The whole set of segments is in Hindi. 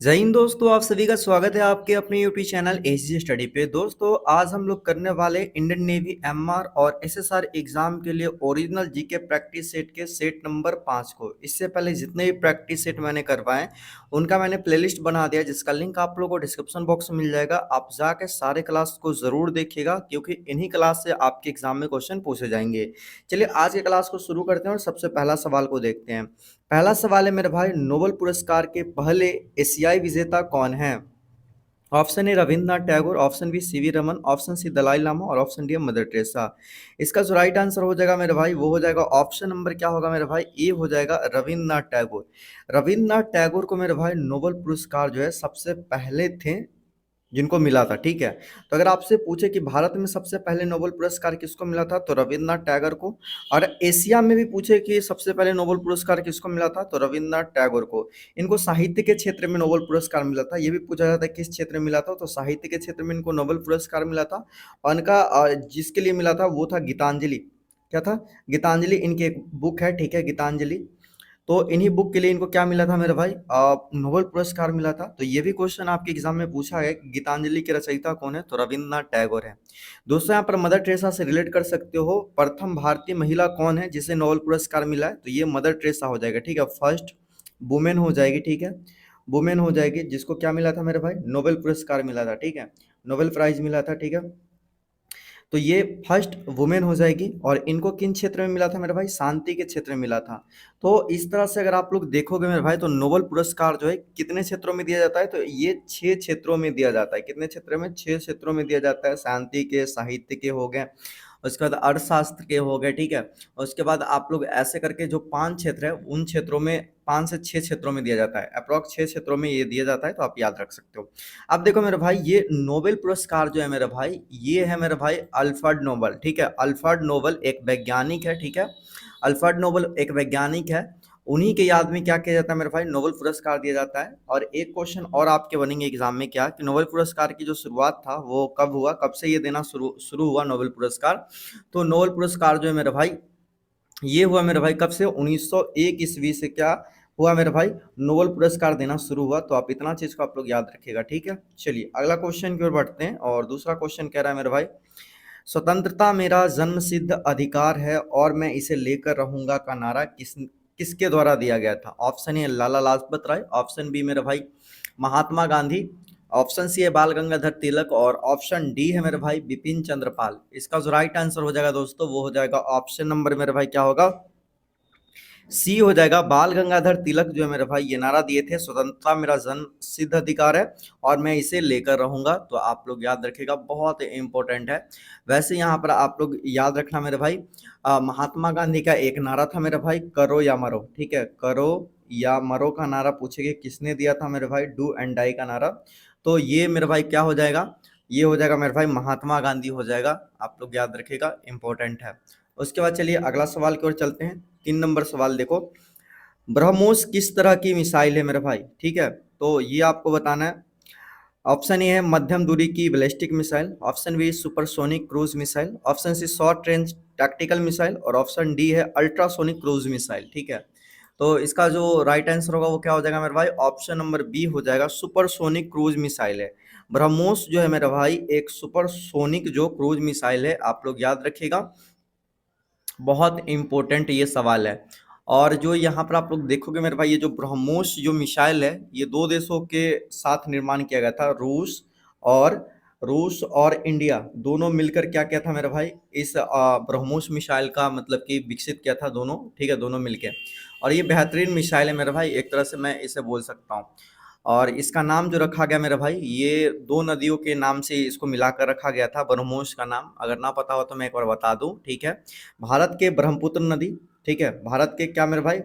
जय हिंद दोस्तों, आप सभी का स्वागत है आपके अपने यूट्यूब चैनल एसजी स्टडी पे। दोस्तों आज हम लोग करने वाले इंडियन नेवी एमआर और एसएसआर एग्जाम के लिए ओरिजिनल जीके प्रैक्टिस सेट के सेट नंबर 5 को। इससे पहले जितने भी प्रैक्टिस सेट मैंने करवाए उनका मैंने प्लेलिस्ट बना दिया, जिसका लिंक आप लोगों को डिस्क्रिप्शन बॉक्स में मिल जाएगा। आप जाके सारे क्लास को जरूर देखिएगा क्योंकि इन्हीं क्लास से आपके एग्जाम में क्वेश्चन पूछे जाएंगे। चलिए आज के क्लास को शुरू करते हैं और सबसे पहला सवाल को देखते हैं। पहला सवाल है मेरे भाई, नोबेल पुरस्कार के पहले एशियाई विजेता कौन है? Option A Rabindranath Tagore, option B C V Raman, option C Dalai Lama और ऑप्शन डी मदर टेरेसा। इसका जो राइट आंसर हो जाएगा मेरे भाई वो हो जाएगा ऑप्शन नंबर क्या होगा मेरे भाई, ए हो जाएगा रविंद्रनाथ टैगोर। रविंद्रनाथ टैगोर को मेरे भाई नोबेल पुरस्कार जो है सबसे पहले थे जिनको मिला था, ठीक है। तो अगर आपसे पूछे कि भारत में सबसे पहले नोबेल पुरस्कार किसको मिला था तो रविंद्रनाथ टैगोर को। और एशिया में भी पूछे कि सबसे पहले नोबेल पुरस्कार किसको मिला था तो रविंद्रनाथ टैगोर को। इनको साहित्य के क्षेत्र में नोबेल पुरस्कार मिला था। ये भी पूछा जाता है किस क्षेत्र में मिला था, तो साहित्य के क्षेत्र में इनको नोबेल पुरस्कार मिला था। और इनका जिसके लिए मिला था वो था गीतांजलि। क्या था? गीतांजलि इनकी एक बुक है, ठीक है, गीतांजलि। तो इन्हीं बुक के लिए इनको क्या मिला था मेरे भाई, नोबेल पुरस्कार मिला था। तो ये भी क्वेश्चन आपके एग्जाम में पूछा है कि गीतांजलि के रचयिता कौन है तो रविंद्रनाथ टैगोर है। दोस्तों यहाँ पर मदर टेरेसा से रिलेट कर सकते हो। प्रथम भारतीय महिला कौन है जिसे नोबेल पुरस्कार मिला है, तो ये मदर टेरेसा हो जाएगा, ठीक है। फर्स्ट वुमेन हो जाएगी, ठीक है, वुमेन हो जाएगी जिसको क्या मिला था मेरे भाई, नोबेल पुरस्कार मिला था, ठीक है, नोबेल प्राइज मिला था, ठीक है। तो ये फर्स्ट वुमेन हो जाएगी। और इनको किन क्षेत्र में मिला था मेरे भाई, शांति के क्षेत्र में मिला था। तो इस तरह से अगर आप लोग देखोगे मेरे भाई तो नोबेल पुरस्कार जो है कितने क्षेत्रों में दिया जाता है, तो ये 6 क्षेत्रों में दिया जाता है। कितने क्षेत्र में? 6 क्षेत्रों में दिया जाता है। शांति के, साहित्य के हो गए, उसके बाद अर्थशास्त्र के हो गए, ठीक है। और उसके बाद आप लोग ऐसे करके जो 5 क्षेत्र है उन क्षेत्रों में 5 से 6 क्षेत्रों में दिया जाता है। अप्रॉक्स 6 क्षेत्रों में ये दिया जाता है, तो आप याद रख सकते हो। अब देखो मेरे भाई, ये नोबेल पुरस्कार जो है मेरे भाई, ये है मेरे भाई अल्फ्रेड नोबेल, ठीक है। अल्फ्रेड नोबेल एक वैज्ञानिक है, ठीक है। अल्फ्रेड नोबेल एक वैज्ञानिक है। उन्हीं के याद में क्या किया जाता है मेरे भाई, नोबेल पुरस्कार दिया जाता है। और एक क्वेश्चन और आपके बनेंगे एग्जाम में, क्या कि नोबेल पुरस्कार की जो शुरुआत था वो कब हुआ, कब से ये देना शुरू शुरू हुआ नोबेल पुरस्कार। तो नोबेल पुरस्कार जो है मेरे भाई ये हुआ मेरे भाई कब से, 1901 ईस्वी से क्या हुआ मेरे भाई, नोबेल पुरस्कार देना शुरू हुआ। तो आप इतना चीज को आप लोग याद रखिएगा, ठीक है। चलिए अगला क्वेश्चन की ओर बढ़ते हैं। और दूसरा क्वेश्चन कह रहा है मेरे भाई, स्वतंत्रता मेरा जन्मसिद्ध अधिकार है और मैं इसे लेकर रहूंगा का नारा किसके द्वारा दिया गया था? Option A Lala Lajpat Rai, option B मेरे भाई महात्मा गांधी, ऑप्शन सी है बाल गंगाधर तिलक और ऑप्शन डी है मेरे भाई बिपिन चंद्रपाल। इसका जो राइट आंसर हो जाएगा दोस्तों वो हो जाएगा ऑप्शन नंबर मेरे भाई क्या होगा, सी हो जाएगा। बाल गंगाधर तिलक जो है मेरे भाई ये नारा दिए थे, स्वतंत्रता मेरा जन्म सिद्ध अधिकार है और मैं इसे लेकर रहूंगा। तो आप लोग याद रखिएगा, बहुत इंपॉर्टेंट है। वैसे यहाँ पर आप लोग याद रखना मेरे भाई, महात्मा गांधी का एक नारा था मेरे भाई, करो या मरो, ठीक है, करो या मरो का नारा पूछेंगे किसने दिया था मेरे भाई, डू एंड डाई का नारा। तो ये मेरे भाई क्या हो जाएगा, ये हो जाएगा मेरे भाई महात्मा गांधी हो जाएगा। आप लोग याद रखिएगा, इंपॉर्टेंट है। उसके बाद चलिए अगला सवाल की ओर चलते हैं। 3 नंबर सवाल देखो, ब्रह्मोस किस तरह की मिसाइल है मेरे भाई, ठीक है। तो ये आपको बताना है। ऑप्शन ए है मध्यम दूरी की ballistic missile, option B supersonic cruise missile, option C short range tactical missile और ऑप्शन डी है अल्ट्रासोनिक क्रूज मिसाइल, ठीक है। तो इसका जो राइट आंसर होगा वो क्या हो जाएगा मेरे भाई, ऑप्शन नंबर बी हो जाएगा, सुपरसोनिक क्रूज मिसाइल है। ब्रह्मोस जो है मेरे भाई एक सुपरसोनिक जो क्रूज मिसाइल है, आप लोग याद रखिएगा, बहुत इंपॉर्टेंट ये सवाल है। और जो यहाँ पर आप लोग देखोगे मेरे भाई, ये जो ब्रह्मोस जो मिसाइल है ये 2 देशों के साथ निर्माण किया गया था, रूस और इंडिया दोनों मिलकर क्या किया था मेरे भाई, इस ब्रह्मोस मिसाइल का मतलब कि विकसित किया था दोनों, ठीक है, दोनों मिलके। और ये बेहतरीन मिसाइल है मेरे भाई, एक तरह से मैं इसे बोल सकता हूँ। और इसका नाम जो रखा गया मेरे भाई, ये 2 नदियों के नाम से इसको मिलाकर रखा गया था, ब्रह्मोस का नाम। अगर ना पता हो तो मैं एक बार बता दूं, ठीक है। भारत के ब्रह्मपुत्र नदी, ठीक है, भारत के क्या मेरे भाई,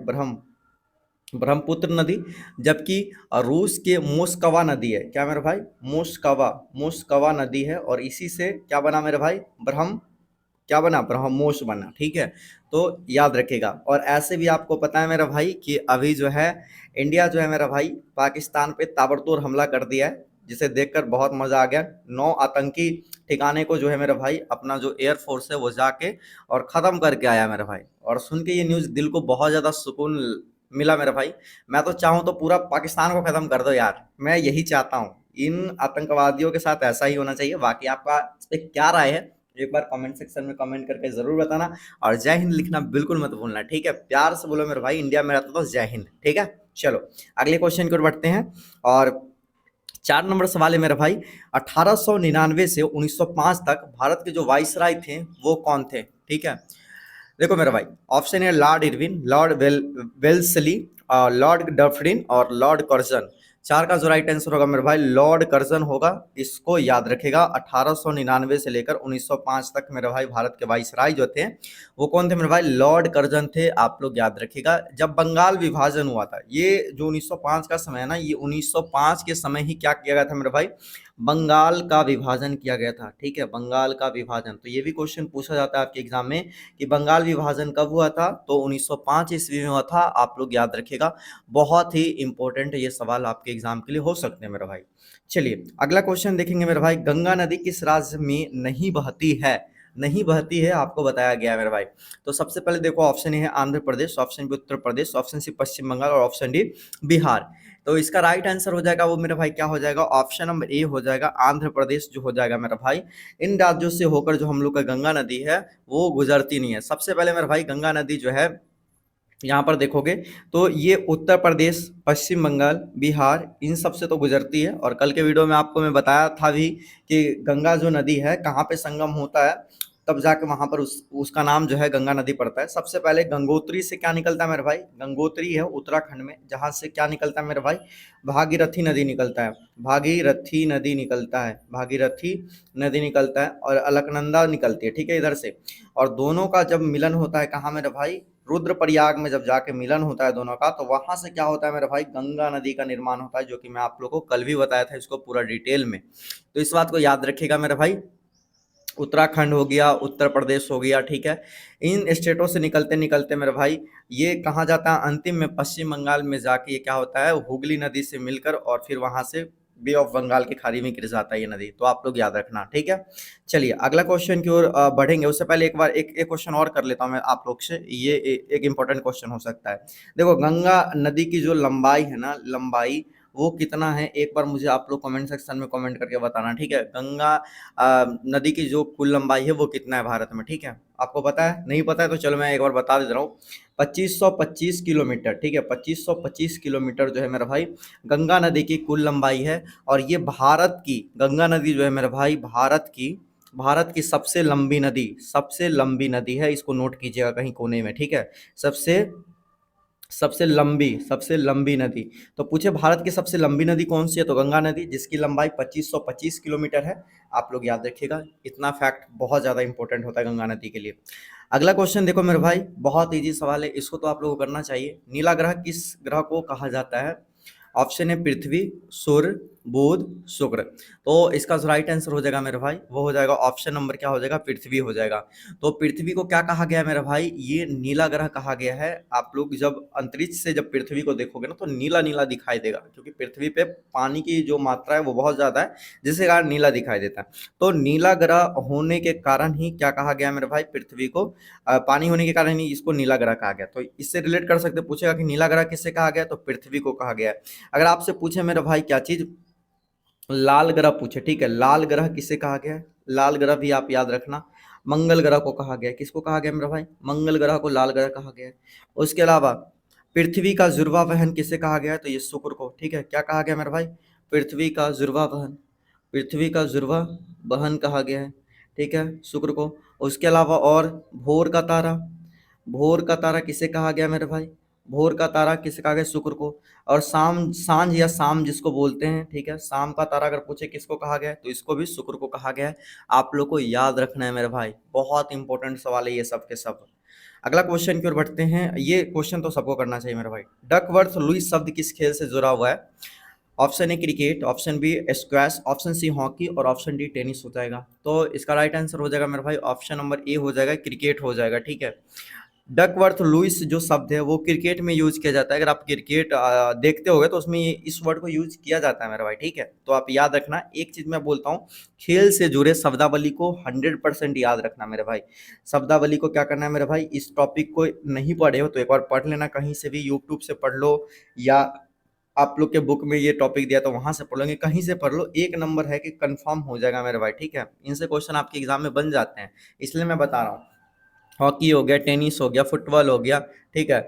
ब्रह्मपुत्र नदी। जबकि रूस के मोस्कवा नदी है, क्या मेरे भाई, मोस्कवा नदी है। और इसी से क्या बना मेरे भाई, क्या बना, ब्रह्मोस बना, ठीक है। तो याद रखिएगा। और ऐसे भी आपको पता है मेरा भाई कि अभी जो है इंडिया जो है मेरा भाई पाकिस्तान पे ताबड़तोड़ हमला कर दिया है, जिसे देखकर बहुत मजा आ गया। 9 आतंकी ठिकाने को जो है मेरा भाई अपना जो एयरफोर्स है वो जाके और ख़त्म करके आया मेरा भाई। और सुन के ये न्यूज़ दिल को बहुत ज़्यादा सुकून मिला मेरे भाई। मैं तो चाहूँ तो पूरा पाकिस्तान को खत्म कर दो यार, मैं यही चाहता हूँ। इन आतंकवादियों के साथ ऐसा ही होना चाहिए। बाकी आपका इस पे क्या राय है, एक बार कमेंट सेक्शन में कमेंट करके जरूर बताना। और जय हिंद लिखना बिल्कुल मत भूलना, ठीक है। प्यार से बोलो मेरे भाई, इंडिया में रहता तो जय हिंद, ठीक है। चलो अगले क्वेश्चन की ओर बढ़ते हैं। और 4 नंबर सवाल है मेरे भाई, 1899 से 1905 तक भारत के जो वाइसराय थे वो कौन थे, ठीक है। देखो मेरा भाई, ऑप्शन है Lord Irwin, Wellesley, Lord Dufferin और लॉर्ड कर्जन। चार का जो राइट आंसर होगा मेरे भाई लॉर्ड कर्जन होगा। इसको याद रखेगा। 1899 से लेकर 1905 तक मेरे भाई भारत के वाइसराय जो थे वो कौन थे मेरे भाई, लॉर्ड कर्जन थे। आप लोग याद रखिएगा। जब बंगाल विभाजन हुआ था, ये जो 1905 का समय है ना, ये 1905 के समय ही क्या किया गया था मेरे भाई, बंगाल का विभाजन किया गया था, ठीक है। बंगाल का विभाजन, तो ये भी क्वेश्चन पूछा जाता है आपके एग्जाम में कि बंगाल विभाजन कब हुआ था, तो 1905 ईस्वी में हुआ था। आप लोग याद रखिएगा। बहुत ही इंपॉर्टेंट ये सवाल आपके एग्जाम के लिए हो सकते हैं मेरे भाई। चलिए अगला क्वेश्चन देखेंगे मेरे भाई, गंगा नदी किस राज्य में नहीं बहती है, नहीं बहती है आपको बताया गया है मेरे भाई। तो सबसे पहले देखो, ऑप्शन ए है Andhra Pradesh, option B Uttar Pradesh, option C पश्चिम बंगाल और ऑप्शन डी बिहार। तो इसका राइट आंसर हो जाएगा वो मेरे भाई क्या हो जाएगा, ऑप्शन नंबर ए हो जाएगा, आंध्र प्रदेश जो हो जाएगा मेरा भाई। इन राज्यों से होकर जो हम लोग का गंगा नदी है वो गुजरती नहीं है। सबसे पहले मेरे भाई गंगा नदी जो है, यहाँ पर देखोगे तो ये उत्तर प्रदेश, पश्चिम बंगाल, बिहार, इन सब से तो गुजरती है। और कल के वीडियो में आपको मैं बताया था भी कि गंगा जो नदी है कहाँ पे संगम होता है, तब जाके वहाँ पर उसका नाम जो है गंगा नदी पड़ता है। सबसे पहले गंगोत्री से क्या निकलता है मेरे भाई, गंगोत्री है उत्तराखंड में, जहाँ से क्या निकलता है मेरे भाई, भागीरथी नदी निकलता है, भागीरथी नदी निकलता है, भागीरथी नदी निकलता है और अलकनंदा निकलती है, ठीक है, इधर से। और दोनों का जब मिलन होता है कहाँ मेरे भाई, रुद्रप्रयाग में जब जाके मिलन होता है दोनों का, तो वहां से क्या होता है मेरे भाई, गंगा नदी का निर्माण होता है, जो कि मैं आप लोगों को कल भी बताया था इसको पूरा डिटेल में। तो इस बात को याद रखिएगा मेरे भाई। उत्तराखंड हो गया, उत्तर प्रदेश हो गया, ठीक है। इन स्टेटों से निकलते निकलते मेरे भाई ये कहाँ जाता है, अंतिम में पश्चिम बंगाल में जाके ये क्या होता है, हुगली नदी से मिलकर और फिर वहां से बे ऑफ बंगाल की खाड़ी में गिर जाता है ये नदी। तो आप लोग याद रखना, ठीक है। चलिए अगला क्वेश्चन की ओर बढ़ेंगे। उससे पहले एक बार एक क्वेश्चन और कर लेता हूँ मैं आप लोग से, ये एक इंपॉर्टेंट क्वेश्चन हो सकता है। देखो गंगा नदी की जो लंबाई है ना, लंबाई वो कितना है, एक बार मुझे आप लोग कमेंट सेक्शन में कमेंट करके बताना, ठीक है। गंगा नदी की जो कुल लंबाई है वो कितना है भारत में, ठीक है। आपको पता है, नहीं पता है तो चलो मैं एक बार बता दे रहा हूँ। 2525 किलोमीटर, ठीक है। 2525 किलोमीटर जो है मेरा भाई गंगा नदी की कुल लंबाई है। और ये भारत की गंगा नदी जो है मेरा भाई, भारत की सबसे लंबी नदी, सबसे लंबी नदी है। इसको नोट कीजिएगा कहीं कोने में, ठीक है। सबसे सबसे लंबी नदी। तो पूछे भारत की सबसे लंबी नदी कौन सी है, तो गंगा नदी, जिसकी लंबाई 2525 किलोमीटर है। आप लोग याद रखिएगा, इतना फैक्ट बहुत ज़्यादा इंपॉर्टेंट होता है गंगा नदी के लिए। अगला क्वेश्चन देखो मेरे भाई, बहुत इजी सवाल है, इसको तो आप लोगों को करना चाहिए। नीला ग्रह किस ग्रह को कहा जाता है, ऑप्शन है पृथ्वी, सूर्य, बुध, शुक्र। तो इसका जो राइट आंसर हो जाएगा मेरे भाई वो हो जाएगा ऑप्शन नंबर क्या हो जाएगा, पृथ्वी हो जाएगा। तो पृथ्वी को क्या कहा गया है मेरे भाई, ये नीला ग्रह कहा गया है। आप लोग जब अंतरिक्ष से जब पृथ्वी को देखोगे ना तो नीला नीला दिखाई देगा, क्योंकि पृथ्वी पे पानी की जो मात्रा है वो बहुत ज़्यादा है, जिसके कारण नीला दिखाई देता है। तो नीला ग्रह होने के कारण ही क्या कहा गया मेरे भाई, पृथ्वी को पानी होने के कारण ही इसको नीला ग्रह कहा गया। तो इससे रिलेट कर सकते, पूछेगा कि नीला ग्रह किससे कहा गया, तो पृथ्वी को कहा गया है। अगर आपसे पूछे मेरे भाई क्या चीज, लाल ग्रह पूछे, ठीक है, लाल ग्रह किसे कहा गया है, लाल ग्रह भी आप याद रखना, मंगल ग्रह को कहा गया है। किसको कहा गया मेरे भाई, मंगल ग्रह को लाल ग्रह कहा गया है। उसके अलावा पृथ्वी का जुर्वा वहन किसे कहा गया है, तो ये शुक्र को, ठीक है। क्या कहा गया मेरे भाई, पृथ्वी का जुर्वा वहन, पृथ्वी का जुर्वा वहन कहा गया है, ठीक है, शुक्र को। उसके अलावा और भोर का तारा, भोर का तारा किसे कहा गया मेरे भाई, भोर का तारा किसे कहा गया, शुक्र को। और शाम, सांझ या शाम जिसको बोलते हैं, ठीक है, शाम का तारा अगर पूछे किसको कहा गया है, तो इसको भी शुक्र को कहा गया है। आप लोग को याद रखना है मेरे भाई, बहुत इंपॉर्टेंट सवाल है ये सब के सब। अगला क्वेश्चन की ओर बढ़ते हैं। ये क्वेश्चन तो सबको करना चाहिए मेरे भाई। डकवर्थ लुईस शब्द किस खेल से जुड़ा हुआ है, option A cricket, option B squash, option C hockey और ऑप्शन डी टेनिस हो जाएगा। तो इसका राइट आंसर हो जाएगा मेरे भाई ऑप्शन नंबर ए हो जाएगा, क्रिकेट हो जाएगा, ठीक है। डकवर्थ लुईस जो शब्द है वो क्रिकेट में यूज किया जाता है। अगर आप क्रिकेट देखते होगे तो उसमें इस वर्ड को यूज किया जाता है मेरे भाई, ठीक है। तो आप याद रखना, एक चीज मैं बोलता हूँ, खेल से जुड़े शब्दावली को 100% याद रखना मेरे भाई। शब्दावली को क्या करना है मेरे भाई, इस टॉपिक को नहीं पढ़े हो तो एक बार पढ़ लेना, कहीं से भी यूट्यूब से पढ़ लो, या आप लोग के बुक में ये टॉपिक दिया तो वहां से पढ़ लोगे, कहीं से पढ़ लो, एक नंबर है कि कंफर्म हो जाएगा मेरे भाई, ठीक है। इनसे क्वेश्चन आपके एग्जाम में बन जाते हैं, इसलिए मैं बता रहा हूँ। हॉकी हो गया, टेनिस हो गया, फुटबॉल हो गया, ठीक है।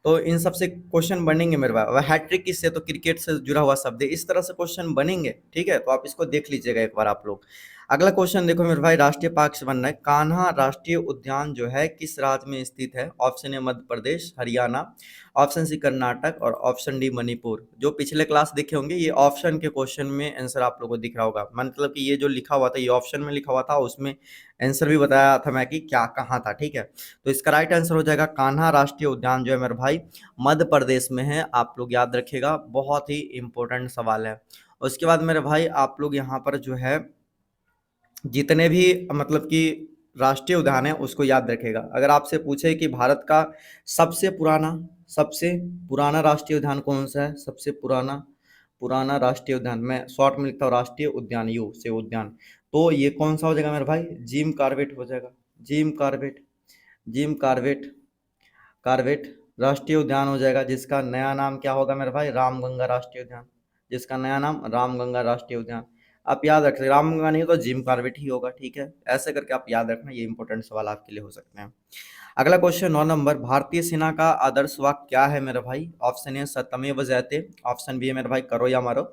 तो इन सब से क्वेश्चन बनेंगे मेरे भाई। वह हैट्रिक किससे, तो क्रिकेट से जुड़ा हुआ शब्द है, इस तरह से क्वेश्चन बनेंगे, ठीक है। तो आप इसको देख लीजिएगा एक बार आप लोग। अगला क्वेश्चन देखो मेरे भाई, राष्ट्रीय पार्क से बनना है। कान्हा राष्ट्रीय उद्यान जो है किस राज्य में स्थित है? Option A Madhya Pradesh, Haryana, option C Karnataka, और ऑप्शन डी मणिपुर। जो पिछले क्लास देखे होंगे, ये ऑप्शन के क्वेश्चन में आंसर आप लोगों को दिख रहा होगा, मतलब कि ये जो लिखा हुआ था ये ऑप्शन में लिखा हुआ था, उसमें आंसर भी बताया था मैं कि क्या कहाँ था, ठीक है। तो इसका राइट आंसर हो जाएगा कान्हा राष्ट्रीय उद्यान जो है मेरे भाई मध्य प्रदेश में है। आप लोग याद रखिएगा, बहुत ही इंपॉर्टेंट सवाल है। उसके बाद मेरे भाई आप लोग यहाँ पर जो है जितने भी मतलब कि राष्ट्रीय उद्यान है उसको याद रखेगा। अगर आपसे पूछे कि भारत का सबसे पुराना सबसे पुराना राष्ट्रीय उद्यान कौन सा है, सबसे पुराना पुराना राष्ट्रीय उद्यान, मैं शॉर्ट में लिखता हूँ राष्ट्रीय उद्यान, यू से उद्यान, तो ये कौन सा हो जाएगा मेरे भाई? जिम कॉर्बेट हो जाएगा। Jim Corbett, Jim Corbett, Corbett राष्ट्रीय उद्यान हो जाएगा, जिसका नया नाम क्या होगा मेरे भाई? रामगंगा राष्ट्रीय उद्यान, जिसका नया नाम रामगंगा राष्ट्रीय उद्यान। आप याद रख, रामगंगा नहीं तो जिम कॉर्बेट ही होगा, ठीक है। ऐसे करके आप याद रखना, ये इंपॉर्टेंट सवाल आपके लिए हो सकते हैं। अगला क्वेश्चन 9 नंबर, भारतीय सेना का आदर्श वाक्य क्या है मेरे भाई? ऑप्शन ए सत्यमेव जयते, ऑप्शन बी है मेरे भाई करो या मारो,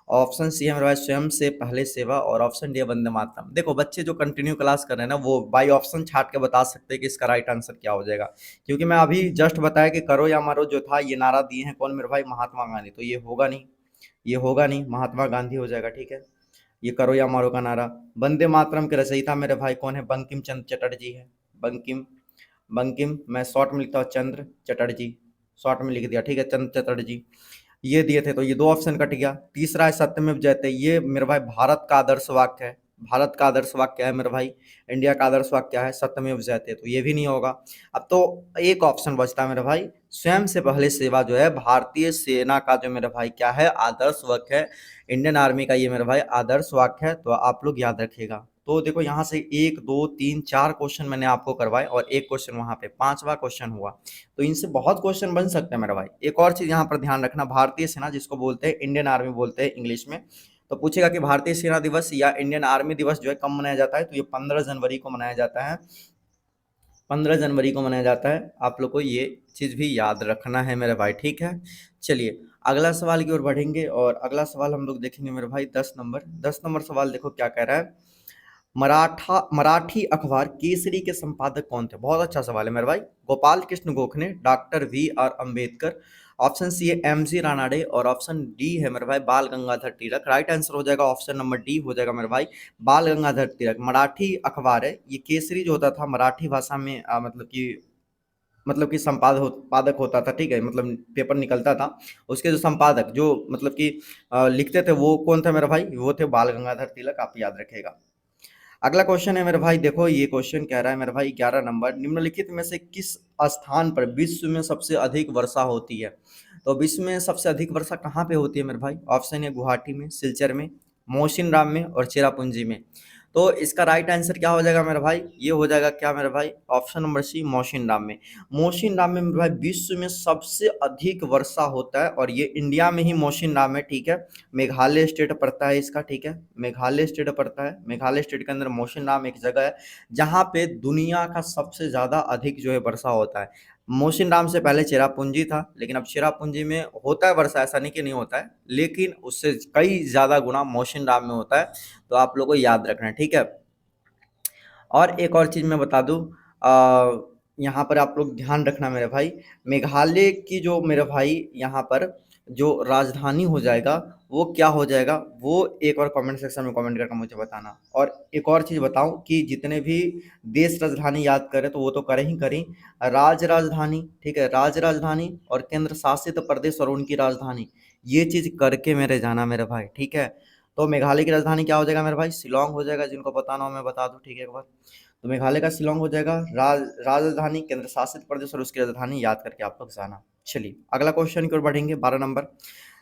ऑप्शन सी है मेरे भाई स्वयं से पहले सेवा, और ऑप्शन डी है वंदे मातरम। देखो बच्चे जो कंटिन्यू क्लास कर रहे हैं ना, वो बाई ऑप्शन छाट के बता सकते हैं कि इसका राइट आंसर क्या हो जाएगा, क्योंकि मैं अभी जस्ट बताया कि करो या मारो जो था ये नारा दिए हैं कौन मेरे भाई? महात्मा गांधी। तो ये होगा नहीं, ये होगा नहीं, महात्मा गांधी हो जाएगा, ठीक है। ये करो या मारो का नारा। वंदे मातरम के रचयिता मेरे भाई कौन है? बंकिम चंद्र चटर्जी है। बंकिम, बंकिम मैं शॉर्ट में लिखता हूँ चंद्र चटर्जी, शॉर्ट में लिख दिया, ठीक है, चंद्र चटर्जी। ये दिए थे तो ये दो ऑप्शन कट गया। तीसरा है सत्यमेव जयते, ये मेरे भाई भारत का आदर्श वाक्य है। भारत का आदर्श वाक्य क्या है मेरे भाई? इंडिया का आदर्श वाक्य क्या है? सत्यमेव जयते, तो ये भी नहीं होगा। अब तो एक ऑप्शन बचता है मेरे भाई, स्वयं से पहले सेवा जो है भारतीय सेना का जो मेरे भाई क्या है? आदर्श वाक्य है। इंडियन आर्मी का ये मेरे भाई आदर्श वाक्य है, तो आप लोग याद रखिएगा। तो देखो यहाँ से 1 2 3 4 क्वेश्चन मैंने आपको करवाए और एक क्वेश्चन वहां पे, पांचवा क्वेश्चन हुआ। तो इनसे बहुत क्वेश्चन बन सकते हैं मेरा भाई। एक और चीज यहाँ पर ध्यान रखना, भारतीय सेना जिसको बोलते हैं इंडियन आर्मी बोलते हैं इंग्लिश में, तो पूछेगा कि भारतीय सेना दिवस या इंडियन आर्मी दिवस जो है कब मनाया जाता है? तो ये 15 जनवरी को मनाया जाता है, 15 जनवरी को मनाया जाता है। आप लोग को ये चीज भी याद रखना है मेरे भाई, ठीक है। चलिए अगला सवाल की ओर बढ़ेंगे, और अगला सवाल हम लोग देखेंगे मेरे भाई 10 नंबर। 10 नंबर सवाल देखो क्या कह रहा है, मराठी अखबार केसरी के संपादक कौन थे? बहुत अच्छा सवाल है मेरे भाई। Gopal Krishna Gokhale, doctor V.R. Ambedkar, option C है M.G. रानाडे, और ऑप्शन डी है मेरे भाई बाल गंगाधर तिलक। राइट आंसर हो जाएगा ऑप्शन नंबर डी हो जाएगा मेरे भाई, बाल गंगाधर तिलक। मराठी अखबार है ये, केसरी जो होता था मराठी भाषा में मतलब कि संपादक होता था, ठीक है, मतलब पेपर निकलता था, उसके जो संपादक जो मतलब कि लिखते थे वो कौन था मेरा भाई? वो थे बाल गंगाधर तिलक, आप याद रखेगा। अगला क्वेश्चन है मेरे भाई, देखो ये क्वेश्चन कह रहा है मेरे भाई 11 नंबर, निम्नलिखित में से किस स्थान पर विश्व में सबसे अधिक वर्षा होती है? तो विश्व में सबसे अधिक वर्षा कहाँ पे होती है मेरे भाई? ऑप्शन है गुवाहाटी में, सिलचर में, मोसिनराम में, और चेरापूंजी में। तो इसका राइट आंसर क्या हो जाएगा मेरे भाई? ये हो जाएगा क्या मेरे भाई? ऑप्शन नंबर सी, मोसिनराम में। मोसिनराम में मेरे भाई विश्व में सबसे अधिक वर्षा होता है, और ये इंडिया में ही मोसिनराम है, ठीक है। मेघालय स्टेट पड़ता है इसका, ठीक है, मेघालय स्टेट पड़ता है। मेघालय स्टेट के अंदर मोसिनराम एक जगह है जहाँ पे दुनिया का सबसे ज्यादा अधिक जो है वर्षा होता है। मोसिनराम से पहले चेरापूंजी था, लेकिन अब चेरापूंजी में होता है वर्षा, ऐसा नहीं कि नहीं होता है, लेकिन उससे कई ज्यादा गुना मोसिनराम में होता है। तो आप लोगों को याद रखना है, ठीक है। और एक और चीज मैं बता दूं, यहाँ पर आप लोग ध्यान रखना मेरे भाई, मेघालय की जो मेरे भाई यहाँ पर जो राजधानी हो जाएगा वो क्या हो जाएगा, वो एक बार कमेंट सेक्शन में कमेंट करके मुझे बताना। और एक और चीज बताऊं कि जितने भी देश राजधानी याद करें तो वो तो करें ही करें, राज राजधानी, ठीक है, राज राजधानी और केंद्र शासित प्रदेश और उनकी राजधानी, ये चीज करके मेरे जाना मेरे भाई, ठीक है। तो मेघालय की राजधानी क्या हो जाएगा मेरे भाई? शिलोंग हो जाएगा, जिनको बताना हो मैं बता दूं, ठीक है एक बार। तो मेघालय का शिलोंग हो जाएगा राजधानी, केंद्र शासित प्रदेश और उसकी राजधानी याद करके आप लोग जाना। चलिए अगला क्वेश्चन की ओर बढ़ेंगे, 12 नंबर।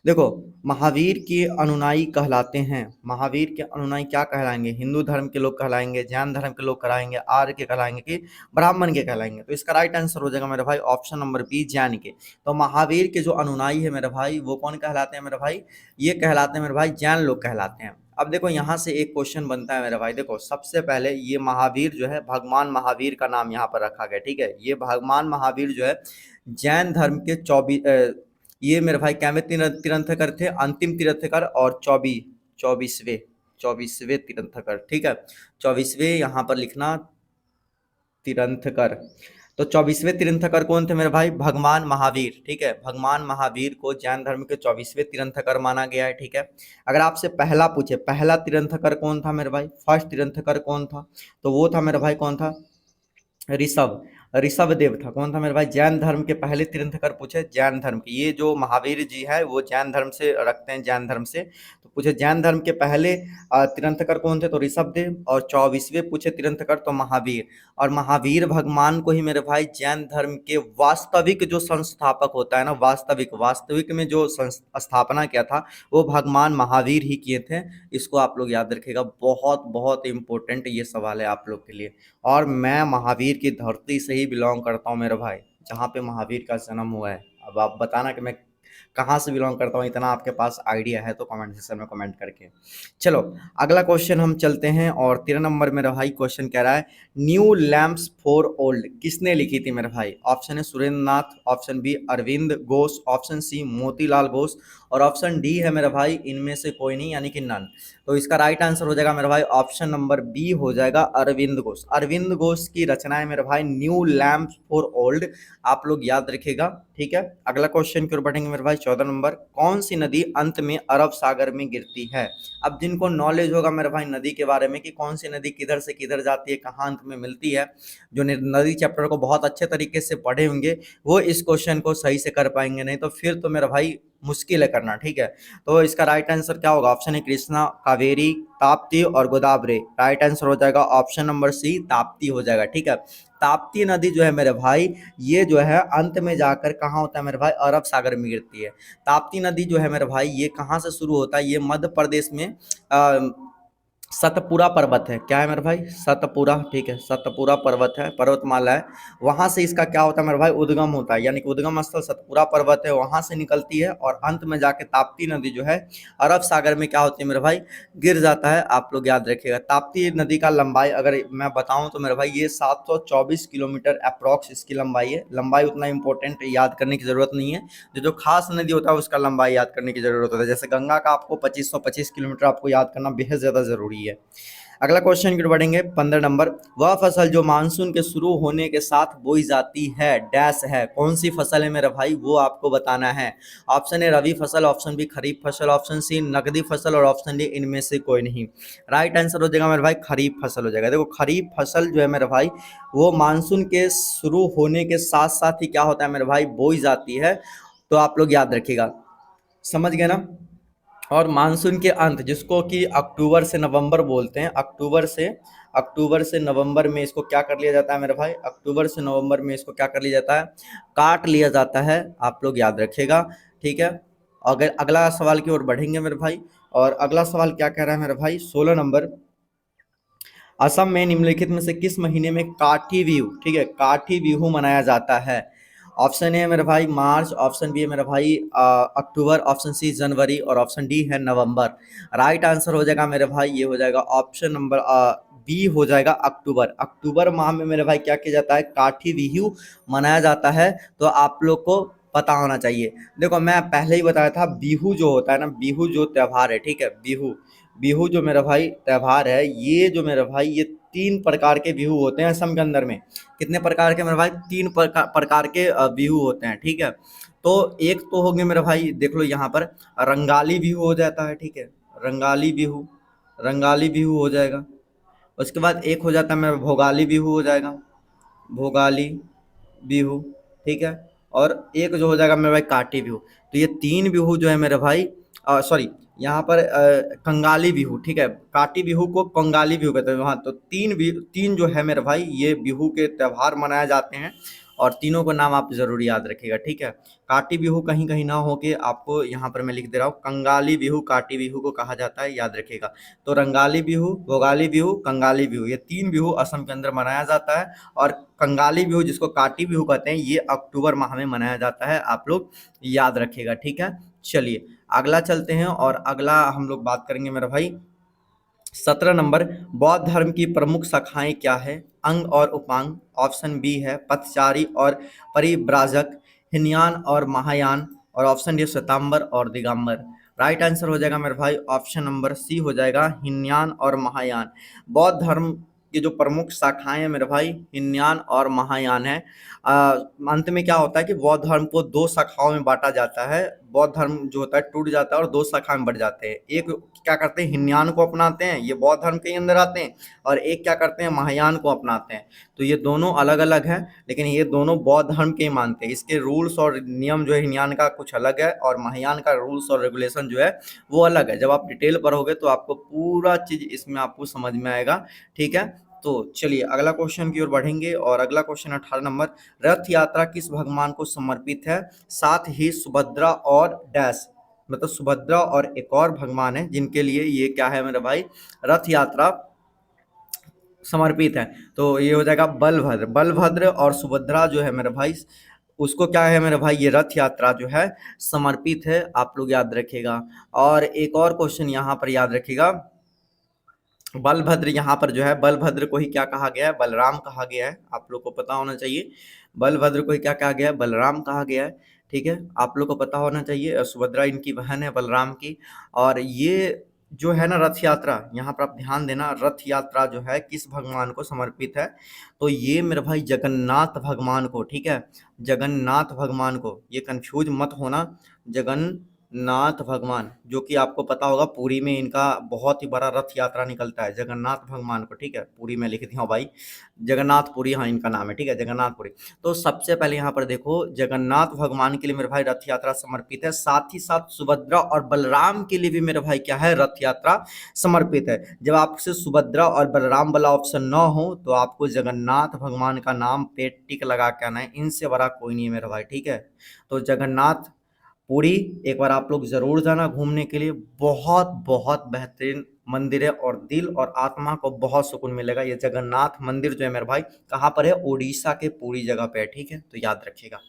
देखो, महावीर के अनुयायी कहलाते हैं, महावीर के अनुयायी क्या कहलाएंगे? हिंदू धर्म के लोग कहलाएंगे, जैन धर्म के लोग कहलाएंगे, आर्य के कहलाएंगे कि ब्राह्मण के कहलाएंगे? तो इसका राइट आंसर हो जाएगा मेरे भाई ऑप्शन नंबर बी, जैन के। तो महावीर के जो अनुयायी है मेरे भाई वो कौन कहलाते हैं मेरे भाई? ये कहलाते हैं मेरे भाई जैन लोग कहलाते हैं। अब देखो यहाँ से एक क्वेश्चन बनता है मेरे भाई। देखो सबसे पहले ये महावीर जो है, भगवान महावीर का नाम यहाँ पर रखा गया, ठीक है। ये भगवान महावीर जो है जैन धर्म के 24, ये मेरे भाई क्या में तीर्थंकर थे, अंतिम तीर्थंकर और 24वें तीर्थंकर, ठीक है। 24वें यहाँ पर लिखना तीर्थंकर। तो 24वें तीर्थंकर कौन थे मेरे भाई? भगवान महावीर, ठीक है। भगवान महावीर को जैन धर्म के 24वें तीर्थंकर माना गया है, ठीक है। अगर आपसे पहला पूछे, पहला तीर्थंकर कौन था मेरे भाई? फर्स्ट तीर्थंकर कौन था? तो वो था मेरे भाई कौन था? ऋषभ, ऋषभ देव था। कौन था मेरे भाई? जैन धर्म के पहले तीर्थंकर पूछे, जैन धर्म के, ये जो महावीर जी है वो जैन धर्म से रखते हैं, जैन धर्म से। तो पूछे जैन धर्म के पहले तीर्थंकर कौन थे? तो ऋषभ देव। और 24वें पूछे तीर्थंकर तो महावीर। और महावीर भगवान को ही मेरे भाई जैन धर्म के वास्तविक जो संस्थापक होता है ना, वास्तविक में जो स्थापना किया था वो भगवान महावीर ही किए थे। इसको आप लोग याद रखिएगा, बहुत बहुत इंपॉर्टेंट ये सवाल है आप लोग के लिए। और मैं महावीर की धरती से ही बिलोंग करता हूँ मेरे भाई, जहाँ पे महावीर का जन्म हुआ है। अब आप बताना कि मैं कहाँ से बिलोंग करता हूँ, इतना आपके पास आइडिया है तो कमेंट सेक्शन में कमेंट करके। चलो अगला क्वेश्चन हम चलते हैं, और 13 नंबर मेरा भाई क्वेश्चन कह रहा है न्यू लैम्प्स फॉर ओल्ड किसने लिखी थी मेरे भाई? ऑप्शन है Surendra Nath, option B Aurobindo Ghosh, option C Motilal Ghosh, और ऑप्शन डी है मेरा भाई इनमें से कोई नहीं, यानी कि नन। तो इसका राइट आंसर हो जाएगा मेरा भाई ऑप्शन नंबर बी हो जाएगा अरविंद घोष। अरविंद घोष की रचनाएं मेरे भाई न्यू लैम्प्स फॉर ओल्ड, आप लोग याद रखिएगा, ठीक है। अगला क्वेश्चन की ओर बढ़ेंगे मेरे भाई, 14 नंबर। कौन सी नदी अंत में अरब सागर में गिरती है? अब जिनको नॉलेज होगा मेरे भाई नदी के बारे में कि कौन सी नदी किधर से किधर जाती है, कहाँ अंत में मिलती है, जो नदी चैप्टर को बहुत अच्छे तरीके से पढ़े होंगे वो इस क्वेश्चन को सही से कर पाएंगे, नहीं तो फिर तो मेरा भाई मुश्किल है करना, ठीक है। तो इसका राइट आंसर क्या होगा? ऑप्शन है कृष्णा, कावेरी, ताप्ती और गोदावरी। राइट आंसर हो जाएगा ऑप्शन नंबर सी, ताप्ती हो जाएगा, ठीक है। ताप्ती नदी जो है मेरे भाई ये जो है अंत में जाकर कहाँ होता है मेरे भाई? अरब सागर में गिरती है। ताप्ती नदी जो है मेरे भाई ये कहाँ से शुरू होता है? ये मध्य प्रदेश में सतपुरा पर्वत है। क्या है मेरे भाई? सतपुरा, ठीक है। सतपुरा पर्वत है, पर्वतमाला है, वहां से इसका क्या होता है मेरे भाई? उद्गम होता है, यानी कि उद्गम स्थल सतपुरा पर्वत है, वहां से निकलती है और अंत में जाके ताप्ती नदी जो है अरब सागर में क्या होती है मेरे भाई? गिर जाता है। आप लोग याद रखिएगा ताप्ती नदी का लंबाई अगर मैं बताऊं तो मेरे भाई ये 724 किलोमीटर अप्रॉक्स इसकी लंबाई है। लंबाई उतना इंपॉर्टेंट याद करने की जरूरत नहीं है, जो खास नदी होता है उसका लंबाई याद करने की जरूरत होता है। जैसे गंगा का आपको 2525 किलोमीटर आपको याद करना बेहद ज्यादा जरूरी है। अगला क्वेश्चन की ओर बढ़ेंगे, 15 नंबर। वह फसल जो मानसून के शुरू होने के साथ बोई जाती है डैश है, कौन सी फसल है मेरे भाई? वो आपको बताना है। ऑप्शन है रवि फसल, ऑप्शन बी खरीफ फसल, ऑप्शन सी नकदी फसल और ऑप्शन डी इनमें से कोई नहीं। राइट आंसर हो जाएगा मेरे भाई खरीफ फसल हो जाएगा। देखो खरीफ फसल जो है मेरे भाई वो मानसून के शुरू होने के साथ साथ ही क्या होता है मेरे भाई? बोई जाती है। तो आप लोग याद रखिएगा, समझ गए ना। और मानसून के अंत जिसको कि अक्टूबर से नवंबर बोलते हैं, अक्टूबर से नवंबर में इसको क्या कर लिया जाता है मेरे भाई? अक्टूबर से नवंबर में इसको क्या कर लिया जाता है? काट लिया जाता है। आप लोग याद रखिएगा, ठीक है। अगर अगला सवाल की ओर बढ़ेंगे मेरे भाई, और अगला सवाल क्या कह रहा है मेरे भाई? 16 नंबर। असम में निम्नलिखित में से किस महीने में काठी बिहू, ठीक है, काठी बिहू मनाया जाता है? ऑप्शन ए है मेरे भाई मार्च, ऑप्शन बी है मेरे भाई अक्टूबर, ऑप्शन सी जनवरी और ऑप्शन डी है नवंबर। राइट आंसर हो जाएगा मेरे भाई ये हो जाएगा ऑप्शन नंबर बी हो जाएगा अक्टूबर। अक्टूबर माह में मेरे भाई क्या किया जाता है? काठी बिहू मनाया जाता है। तो आप लोग को पता होना चाहिए। देखो मैं पहले ही बताया था बिहू जो होता है ना, बिहू जो त्यौहार है, ठीक है, बिहू बिहू जो मेरा भाई त्यौहार है, ये जो मेरा भाई ये 3 प्रकार के बिहू होते हैं असम के अंदर में। कितने प्रकार के मेरे भाई? 3 प्रकार के बिहू होते हैं, ठीक है। तो एक तो हो गए मेरे भाई, देख लो यहाँ पर रंगाली बिहू हो जाता है, ठीक है, रंगाली बिहू हो जाएगा। उसके बाद एक हो जाता है मेरा भोगाली बिहू हो जाएगा, भोगाली बिहू, ठीक है। और एक जो हो जाएगा मेरे भाई काटी बिहू। तो ये 3 बिहू जो है मेरे भाई सॉरी, यहाँ पर कंगाली बिहू, ठीक है, काटी बिहू को कंगाली बिहू कहते हैं। वहाँ तो तीन जो है मेरे भाई ये बिहू के त्योहार मनाए जाते हैं, और तीनों को नाम आप जरूर याद रखिएगा, ठीक है। काटी बिहू कहीं कहीं ना हो के आपको यहाँ पर मैं लिख दे रहा हूँ, कंगाली बिहू काटी बिहू को कहा जाता है, याद रखिएगा। तो रंगाली बिहू, भोगाली बिहू, कंगाली बिहू, ये तीन बिहू असम के अंदर मनाया जाता है। और कंगाली बिहू जिसको काटी बिहू कहते हैं ये अक्टूबर माह में मनाया जाता है, आप लोग याद रखिएगा, ठीक है। चलिए अगला चलते हैं, और अगला हम लोग बात करेंगे मेरा भाई 17 नंबर, बौद्ध धर्म की प्रमुख शाखाएं क्या है? अंग और उपांग, ऑप्शन बी है पथचारी और परिव्राजक, हिनयान और महायान, और ऑप्शन डी श्वेतांबर और दिगंबर। राइट आंसर हो जाएगा मेरे भाई ऑप्शन नंबर सी हो जाएगा, हिनयान और महायान। बौद्ध धर्म की जो प्रमुख शाखाएं हैं मेरे भाई, हिनयान और महायान है। अंत में क्या होता है कि बौद्ध धर्म को दो शाखाओं में बांटा जाता है। बौद्ध धर्म जो होता है टूट जाता है और दो शाखा में बढ़ जाते हैं। एक क्या करते हैं, हिनयान को अपनाते हैं, ये बौद्ध धर्म के ही अंदर आते हैं, और एक क्या करते हैं, महायान को अपनाते हैं। तो ये दोनों अलग अलग हैं, लेकिन ये दोनों बौद्ध धर्म के ही मानते हैं। इसके रूल्स और नियम जो है हिनयान का कुछ अलग है, और महायान का रूल्स और रेगुलेशन जो है वो अलग है। जब आप डिटेल पढ़ोगे तो आपको पूरा चीज इसमें आपको समझ में आएगा, ठीक है। तो चलिए अगला क्वेश्चन की ओर बढ़ेंगे, और अगला क्वेश्चन 18 नंबर, रथ यात्रा किस भगवान को समर्पित है? साथ ही सुभद्रा और डैश, मतलब सुभद्रा और एक और भगवान है जिनके लिए ये क्या है मेरे भाई, रथ यात्रा समर्पित है। तो ये हो जाएगा बलभद्र। बलभद्र और सुभद्रा जो है मेरे भाई, उसको क्या है मेरे भाई, ये रथ यात्रा जो है समर्पित है, आप लोग याद रखिएगा। और एक और क्वेश्चन यहाँ पर याद रखिएगा, बलभद्र यहाँ पर जो है, बलभद्र को ही क्या कहा गया है, बलराम कहा गया है, आप लोग को पता होना चाहिए। बलभद्र को ही क्या कहा गया है, बलराम कहा गया है, ठीक है, आप लोग को पता होना चाहिए। सुभद्रा इनकी बहन है बलराम की। और ये जो है ना रथ यात्रा, यहाँ पर आप ध्यान देना, रथ यात्रा जो है किस भगवान को समर्पित है? तो ये मेरे भाई जगन्नाथ भगवान को, ठीक है, जगन्नाथ भगवान को, ये कंफ्यूज मत होना। जगन्नाथ भगवान, जो कि आपको पता होगा पुरी में इनका बहुत ही बड़ा रथ यात्रा निकलता है, जगन्नाथ भगवान को, ठीक है। पुरी में लिख दिया भाई, जगन्नाथपुरी, हाँ इनका नाम है, ठीक है, जगन्नाथपुरी। तो सबसे पहले यहाँ पर देखो, जगन्नाथ भगवान के लिए मेरे भाई रथ यात्रा समर्पित है, साथ ही साथ सुभद्रा और बलराम के लिए भी मेरे भाई क्या है, रथ यात्रा समर्पित है। जब आपसे सुभद्रा और बलराम वाला ऑप्शन न हो तो आपको जगन्नाथ भगवान का नाम पे टिक लगा के आना है, इनसे बड़ा कोई नहीं है मेरा भाई, ठीक है। तो जगन्नाथ पुरी एक बार आप लोग जरूर जाना घूमने के लिए, बहुत बहुत बेहतरीन मंदिर है, और दिल और आत्मा को बहुत सुकून मिलेगा। ये जगन्नाथ मंदिर जो है मेरे भाई कहाँ पर है, उड़ीसा के पूरी जगह पे है, ठीक है, तो याद रखिएगा।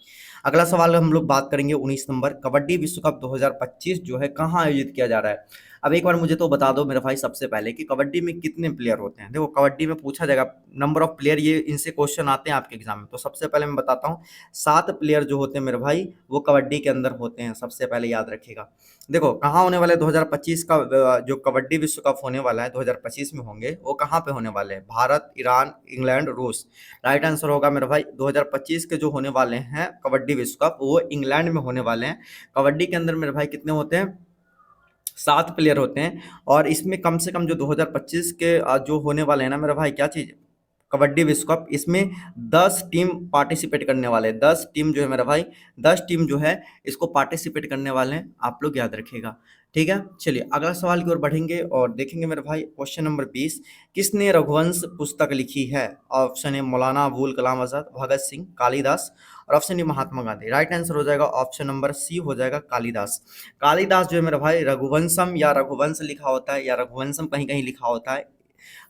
अगला सवाल हम लोग बात करेंगे 19 नंबर, कबड्डी विश्व कप 2025 जो है कहाँ आयोजित किया जा रहा है? अब एक बार मुझे तो बता दो मेरे भाई सबसे पहले कि कबड्डी में कितने प्लेयर होते हैं। देखो कबड्डी में पूछा जाएगा नंबर ऑफ प्लेयर, ये इनसे क्वेश्चन आते हैं आपके एग्जाम में। तो सबसे पहले मैं बताता हूँ, 7 प्लेयर जो होते हैं मेरे भाई वो कबड्डी के अंदर होते हैं, सबसे पहले याद रखिएगा। देखो कहाँ होने वाला है 2025 का जो कबड्डी विश्व कप होने वाला है 2025 में होंगे, वो कहाँ पे होने वाले हैं? भारत, ईरान, इंग्लैंड, रूस। राइट आंसर होगा मेरे भाई 2025 के जो होने वाले हैं कबड्डी विश्व कप, वो इंग्लैंड में होने वाले हैं। कबड्डी के अंदर मेरे भाई कितने होते हैं? 7 प्लेयर होते हैं। और इसमें कम से कम जो 2025 के जो होने वाले हैं ना मेरा भाई, क्या चीज़, कबड्डी विश्व कप, इसमें 10 टीम पार्टिसिपेट करने वाले हैं। 10 टीम जो है मेरा भाई, 10 टीम जो है इसको पार्टिसिपेट करने वाले हैं, आप लोग याद रखिएगा, ठीक है। चलिए अगला सवाल की ओर बढ़ेंगे और देखेंगे मेरे भाई क्वेश्चन नंबर 20, किसने रघुवंश पुस्तक लिखी है? ऑप्शन ए मौलाना अबुल कलाम आजाद, भगत सिंह, कालिदास, और option D Mahatma Gandhi. Right answer हो जाएगा ऑप्शन नंबर सी हो जाएगा कालिदास। कालिदास जो है मेरा भाई रघुवंशम या रघुवंश लिखा होता है, या रघुवंशम कहीं कहीं लिखा होता है।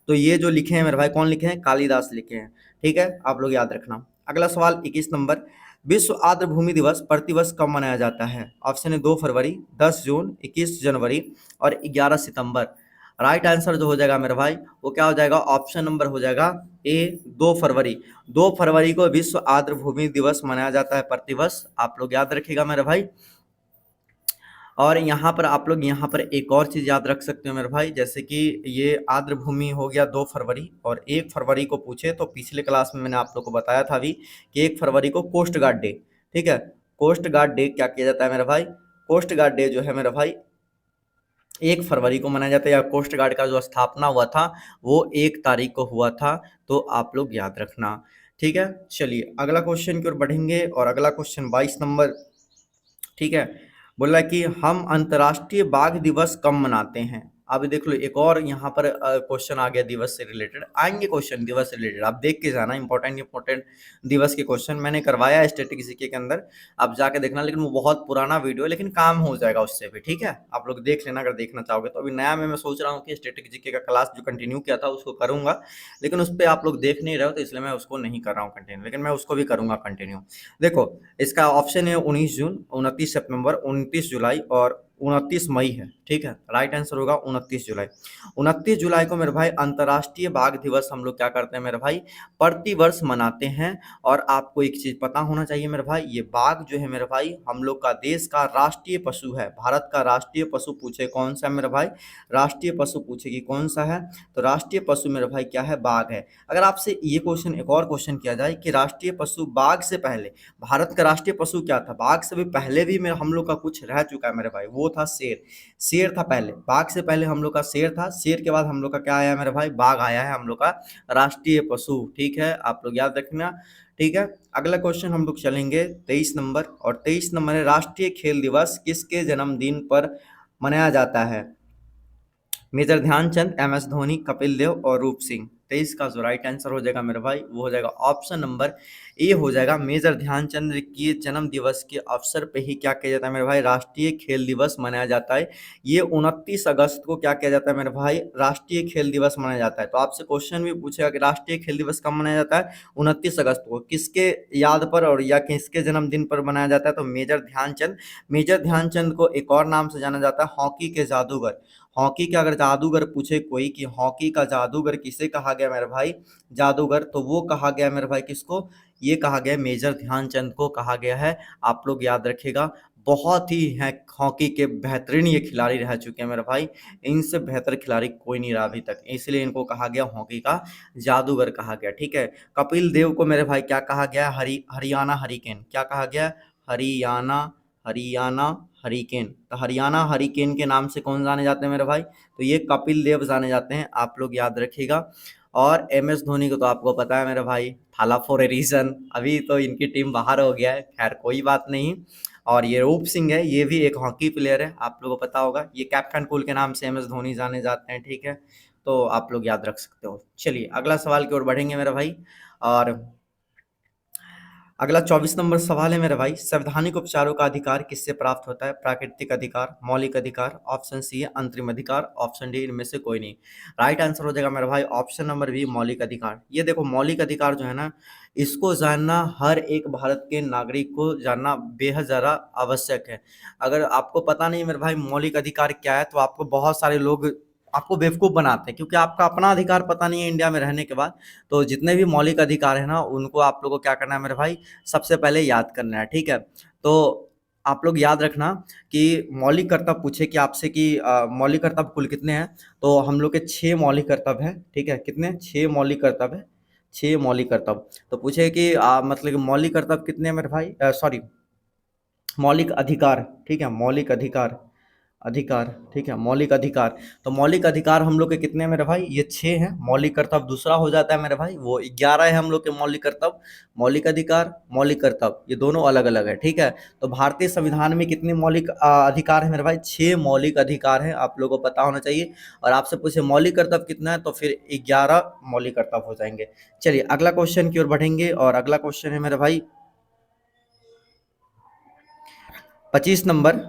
तो ये जो लिखे हैं मेरे भाई कौन लिखे हैं? कालिदास लिखे हैं, ठीक है, आप लोग याद रखना। अगला सवाल 21 नंबर, विश्व आर्द्र भूमि दिवस प्रतिवर्ष कब मनाया जाता है? ऑप्शन है 2 फरवरी, 10 जून, 21 जनवरी, और 11 सितंबर। राइट आंसर जो हो जाएगा मेरे भाई वो क्या हो जाएगा? ऑप्शन नंबर हो जाएगा ए, 2 फरवरी। 2 फरवरी को विश्व आर्द्र भूमि दिवस मनाया जाता है प्रतिवर्ष, आप लोग याद रखिएगा मेरे भाई। और यहाँ पर आप लोग यहाँ पर एक और चीज़ याद रख सकते हो मेरे भाई, जैसे कि ये आर्द्र भूमि हो गया 2 फरवरी, और 1 फरवरी को पूछे तो पिछले क्लास में मैंने आप लोग को बताया था अभी कि 1 फरवरी को कोस्ट गार्ड डे, ठीक है। कोस्ट गार्ड डे क्या किया जाता है मेरे भाई? कोस्ट गार्ड डे जो है मेरे भाई 1 फरवरी को मनाया जाता है, या कोस्ट गार्ड का जो स्थापना हुआ था वो 1 तारीख को हुआ था, तो आप लोग याद रखना, ठीक है। चलिए अगला क्वेश्चन की ओर बढ़ेंगे, और अगला क्वेश्चन 22 नंबर, ठीक है। बोला कि हम अंतर्राष्ट्रीय बाघ दिवस कब मनाते हैं। अब देख लो एक और यहाँ पर क्वेश्चन आ गया दिवस से रिलेटेड, आएंगे क्वेश्चन दिवस से रिलेटेड, आप देख के जाना, इंपॉर्टेंट इंपॉर्टेंट दिवस के क्वेश्चन मैंने करवाया है स्टैटिक जीके के अंदर, आप जाके देखना, लेकिन वो बहुत पुराना वीडियो है, लेकिन काम हो जाएगा उससे भी, ठीक है, आप लोग देख लेना अगर देखना चाहोगे तो। अभी नया में मैं सोच रहा हूँ कि स्टैटिक जीके का क्लास जो कंटिन्यू किया था उसको करूंगा, लेकिन उस पर आप लोग देख नहीं रहे हो तो इसलिए मैं उसको नहीं कर रहा हूँ कंटिन्यू, लेकिन मैं उसको भी करूंगा कंटिन्यू। देखो इसका ऑप्शन है 19 जून, 29 सितंबर, 29 जुलाई और 29 मई है, ठीक है, राइट आंसर होगा 29 जुलाई। 29 जुलाई को मेरे भाई अंतर्राष्ट्रीय बाघ दिवस हम लोग क्या करते हैं मेरे भाई, प्रतिवर्ष मनाते हैं। और आपको एक चीज पता होना चाहिए मेरे भाई, ये बाघ जो है मेरे भाई हम लोग का देश का राष्ट्रीय पशु है, भारत का राष्ट्रीय पशु पूछे कौन सा है मेरे भाई, राष्ट्रीय पशु पूछे कि कौन सा है, तो राष्ट्रीय पशु मेरे भाई क्या है, बाघ है। अगर आपसे ये क्वेश्चन, एक और क्वेश्चन किया जाए कि राष्ट्रीय पशु बाघ से पहले भारत का राष्ट्रीय पशु क्या था, बाघ से भी पहले भी मेरे हम लोग का कुछ रह चुका है मेरे भाई, वो था शेर। शेर था पहले, बाघ से पहले हम लोग का शेर था, शेर के बाद हम लोग का क्या आया मेरे भाई, बाघ आया है हम लोग का राष्ट्रीय पशु, ठीक है, आप लोग याद रखना, ठीक है। अगला क्वेश्चन हम लोग चलेंगे 23 नंबर, और 23 नंबर है राष्ट्रीय खेल दिवस किसके जन्मदिन पर मनाया जाता है। Major Dhyan Chand, M S Dhoni, Kapil Dev और रूप सिंह। 23 का जो राइट आंसर हो जाएगा मेरे भाई वो हो जाएगा ऑप्शन नंबर ए हो जाएगा, मेजर ध्यानचंद के जन्म दिवस के अवसर पे ही क्या किया जाता है मेरे भाई, राष्ट्रीय खेल दिवस मनाया जाता है। ये 29 अगस्त को क्या किया जाता है मेरे भाई, राष्ट्रीय खेल दिवस मनाया जाता है। तो आपसे क्वेश्चन भी पूछेगा कि राष्ट्रीय खेल दिवस कब मनाया जाता है, 29 अगस्त को, किसके याद पर और या किसके जन्मदिन पर मनाया जाता है, तो मेजर ध्यानचंद। मेजर ध्यानचंद को एक और नाम से जाना जाता है हॉकी के जादूगर। हॉकी का अगर जादूगर पूछे कोई कि हॉकी का जादूगर किसे कहा गया मेरे भाई, जादूगर, तो वो कहा गया मेरे भाई किसको, ये कहा गया मेजर ध्यानचंद को कहा गया है। आप लोग याद रखिएगा, बहुत ही है हॉकी के बेहतरीन ये खिलाड़ी रह चुके हैं मेरे भाई, इनसे बेहतर खिलाड़ी कोई नहीं रहा अभी तक, इसलिए इनको कहा गया हॉकी का जादूगर कहा गया, ठीक है। कपिल देव को मेरे भाई क्या कहा गया, हरियाणा हरिकेन, क्या कहा गया, हरियाणा, हरियाणा हरिकेन, तो हरियाणा हरिकेन के नाम से कौन जाने जाते हैं मेरे भाई, तो ये कपिल देव जाने जाते हैं, आप लोग याद रखिएगा। और एम एस धोनी को तो आपको पता है मेरे भाई, थाला फॉर ए रीजन, अभी तो इनकी टीम बाहर हो गया है, खैर कोई बात नहीं। और ये रूप सिंह है, ये भी एक हॉकी प्लेयर है, आप लोगों को पता होगा, ये कैप्टन कूल के नाम से एम एस धोनी जाने जाते हैं, ठीक है, तो आप लोग याद रख सकते हो। चलिए अगला सवाल की ओर बढ़ेंगे मेरे भाई, और अगला 24 नंबर सवाल है मेरे भाई, संवैधानिक उपचारों का अधिकार किससे प्राप्त होता है, प्राकृतिक अधिकार, मौलिक अधिकार, ऑप्शन सी है अंतरिम अधिकार, ऑप्शन डी इनमें से कोई नहीं। राइट आंसर हो जाएगा मेरे भाई ऑप्शन नंबर बी, मौलिक अधिकार। ये देखो मौलिक अधिकार जो है ना, इसको जानना हर एक भारत के नागरिक को जानना बेहद ज़्यादा आवश्यक है। अगर आपको पता नहीं मेरे भाई मौलिक अधिकार क्या है, तो आपको बहुत सारे लोग आपको बेवकूफ़ बनाते हैं, क्योंकि आपका अपना अधिकार पता नहीं है इंडिया में रहने के बाद। तो जितने भी मौलिक अधिकार है ना, उनको आप लोगों को क्या करना है मेरे भाई, सबसे पहले याद करना है, ठीक है। तो आप लोग याद रखना कि मौलिक कर्तव्य पूछे कि आपसे कि मौलिक कर्तव्य कुल कितने हैं, तो हम लोग के 6 मौलिक कर्तव्य हैं, ठीक है, कितने, 6 मौलिक कर्तव्य है, 6 मौलिक कर्तव्य। तो पूछे कि मतलब कि मौलिक कर्तव्य कितने हैं मेरे भाई, सॉरी मौलिक अधिकार, ठीक है, मौलिक अधिकार, अधिकार, ठीक है, मौलिक अधिकार। तो मौलिक अधिकार हम लोग के कितने हैं मेरे भाई, ये 6 हैं। मौलिक कर्तव्य दूसरा हो जाता है मेरे भाई, वो 11 है हम लोग के मौलिक कर्तव्य। मौलिक अधिकार, मौलिक कर्तव्य, ये दोनों अलग अलग है, ठीक है। तो भारतीय संविधान में कितने मौलिक अधिकार है मेरे भाई, 6 मौलिक अधिकार है, आप लोगों को पता होना चाहिए। और आपसे पूछे मौलिक कर्तव्य कितना है, तो फिर 11 मौलिक कर्तव्य हो जाएंगे। चलिए अगला क्वेश्चन की ओर बढ़ेंगे, और अगला क्वेश्चन है मेरे भाई 25 नंबर,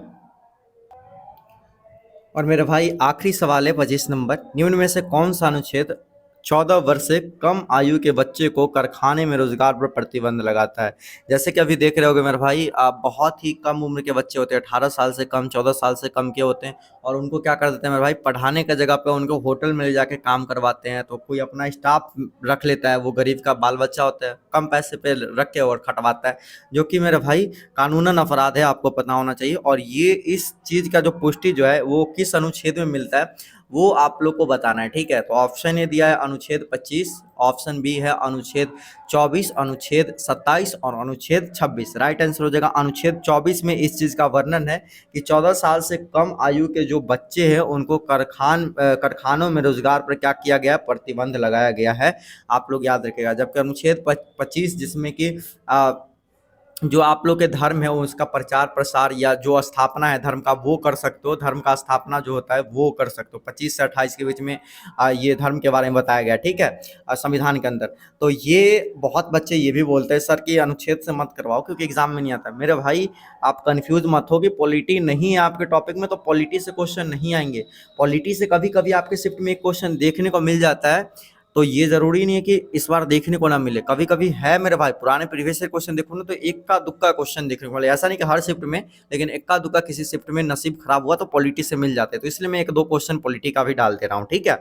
और मेरे भाई आखिरी सवाल है 25 नंबर, निम्न में से कौन सा अनुच्छेद 14 वर्ष से कम आयु के बच्चे को कारखाने में रोजगार पर प्रतिबंध लगाता है। जैसे कि अभी देख रहे होगे मेरे भाई, आप बहुत ही कम उम्र के बच्चे होते हैं, 18 साल से कम, 14 साल से कम के होते हैं, और उनको क्या कर देते हैं मेरे भाई, पढ़ाने का जगह पे उनको होटल में ले जाके काम करवाते हैं। तो कोई अपना स्टाफ रख लेता है, वो गरीब का बाल बच्चा होता है, कम पैसे पे रख के और खटवाता है, जो कि मेरे भाई कानूनन अपराध है, आपको पता होना चाहिए। और ये इस चीज़ का जो पुष्टि जो है वो किस अनुच्छेद में मिलता है, वो आप लोग को बताना है, ठीक है। तो ऑप्शन ए दिया है अनुच्छेद 25, ऑप्शन बी है अनुच्छेद 24, अनुच्छेद 27 और अनुच्छेद 26। राइट आंसर हो जाएगा अनुच्छेद 24 में इस चीज़ का वर्णन है कि 14 साल से कम आयु के जो बच्चे हैं उनको कारखानों में रोजगार पर क्या किया गया, प्रतिबंध लगाया गया है, आप लोग याद रखिएगा। जबकि अनुच्छेद 25 जिसमें कि जो आप लोग के धर्म है उसका प्रचार प्रसार या जो स्थापना है धर्म का वो कर सकते हो। धर्म का स्थापना जो होता है वो कर सकते हो। 25 से 28 के बीच में ये धर्म के बारे में बताया गया, ठीक है, संविधान के अंदर। तो ये बहुत बच्चे ये भी बोलते हैं सर कि अनुच्छेद से मत करवाओ क्योंकि एग्जाम में नहीं आता। मेरे भाई आप कंफ्यूज मत हो कि पॉलिटी नहीं है आपके टॉपिक में तो पॉलिटी से क्वेश्चन नहीं आएंगे। पॉलिटी से कभी कभी आपके शिफ्ट में एक क्वेश्चन देखने को मिल जाता है, तो ये ज़रूरी नहीं है कि इस बार देखने को ना मिले। कभी कभी है मेरे भाई, पुराने प्रीवियस ईयर क्वेश्चन देखो ना तो इक्का दुक्का क्वेश्चन देखने को मिले। ऐसा नहीं कि हर शिफ्ट में, लेकिन इक्का दुक्का किसी शिफ्ट में नसीब खराब हुआ तो पॉलिटी से मिल जाते हैं। तो इसलिए मैं एक दो क्वेश्चन पॉलिटी का भी डाल दे रहा हूँ, ठीक है।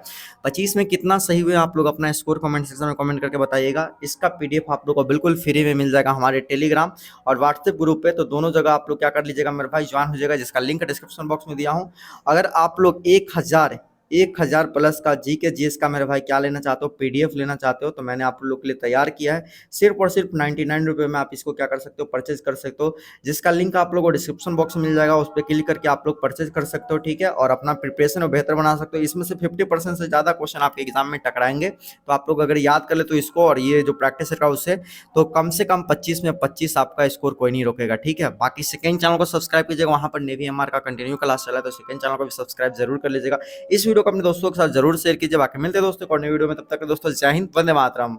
25 में कितना सही हुआ आप लोग अपना स्कोर कमेंट सेक्शन में कमेंट करके बताइएगा। इसका PDF आप लोग को बिल्कुल फ्री में मिल जाएगा हमारे टेलीग्राम और व्हाट्सएप ग्रुप पे। तो दोनों जगह आप लोग क्या कर लीजिएगा मेरे भाई, ज्वाइन हो जाएगा, जिसका लिंक डिस्क्रिप्शन बॉक्स में दिया हूँ। अगर आप लोग 1000 प्लस का GK GS का मेरे भाई क्या लेना चाहते हो, PDF लेना चाहते हो, तो मैंने आप लोग के लिए तैयार किया है। सिर्फ और सिर्फ 99 रुपये में आप इसको क्या कर सकते हो, परचेज कर सकते हो, जिसका लिंक आप लोगों को डिस्क्रिप्शन बॉक्स में मिल जाएगा। उस पर क्लिक करके आप लोग परचेज कर सकते हो, ठीक है, और अपना प्रिपरेशन बेहतर बना सकते हो। इसमें से 50% से ज़्यादा क्वेश्चन आपके एग्जाम में टकराएंगे। तो आप लोग अगर याद कर ले तो इसको, और ये जो प्रैक्टिस है उससे, तो कम से कम 25 में 25 आपका स्कोर कोई नहीं रोकेगा, ठीक है। बाकी सेकंड चैनल को सब्सक्राइब कीजिएगा, वहाँ पर नेवी MR का कंटिन्यू क्लास चला है, तो सेकंड चैनल को भी सब्सक्राइब जरूर कर लीजिएगा। इस वीडियो को अपने दोस्तों के साथ जरूर शेयर कीजिए। बाकी मिलते हैं दोस्तों और नई वीडियो में, तब तक के दोस्तों जय हिंद, वंदे मातरम।